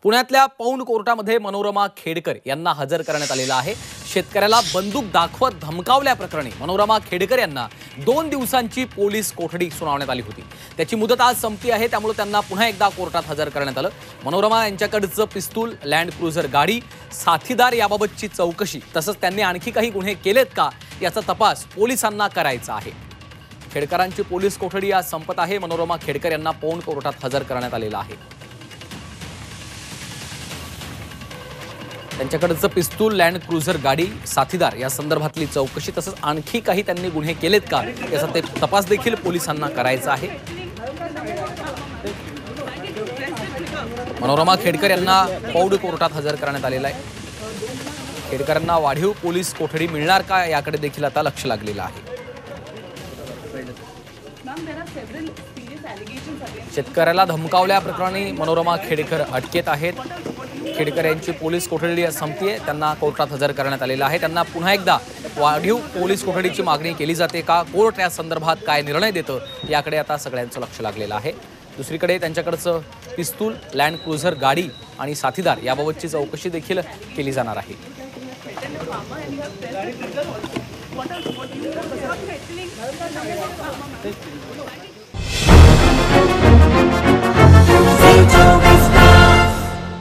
पुण्यातल्या पौंड कोर्टामध्ये मनोरमा खेडकर यांना हजर करण्यात आलेला आहे। शेतकऱ्याला बंदूक दाखवत धमकावल्याप्रकरणी मनोरमा खेडकर यांना 2 दिवसांची पोलीस कोठडी सुनावण्यात आली होती। त्याची मुदत आज संपली आहे, त्यामुळे त्यांना पुन्हा एकदा कोर्टात हजर करण्यात आलं। मनोरमा यांच्याकडचं पिस्तूल, लँड क्रुझर गाडी, साथीदार याबाबतची चौकशी तसंच त्यांनी आणखी काही गुन्हे केलेत का याचा तपास पोलिसांना करायचा आहे। खेडकरांची पोलीस कोठडी आज संपत आहे। मनोरमा खेडकर यांना पौंड कोर्टात हजर करण्यात आलेलं आहे। त्यांच्याकडचं पिस्तूल, लँड क्रुझर गाडी, साथीदार या संदर्भातली चौकशी तसंच आणखी काही त्यांनी गुन्हे केलेत का याचा ते तपास देखील पोलिसांना करायचा आहे। मनोरमा खेडकर यांना पौंड कोर्टात हजर करण्यात आलेलं आहे। खेडकरांना वाढीव पोलीस कोठडी मिळणार का याकडे देखील आता लक्ष लागलेलं आहे। शेतकऱ्याला धमकावल्याप्रकरणी मनोरमा खेडकर अटकेत आहेत। खेडकर यांची पोलीस कोठडी संपतीये, त्यांना कोर्टात हजर करण्यात आलेलं आहे। त्यांना पुन्हा एकदा वाढीव पोलीस कोठडीची मागणी केली जाते का, कोर्ट या संदर्भात काय निर्णय देतं याकडे आता सगळ्यांचं लक्ष लागलेलं आहे। दुसरीकडे त्यांच्याकडचं पिस्तूल, लँड क्रुझर गाडी आणि साथीदार याबाबतची चौकशी देखील केली जाणार आहे। What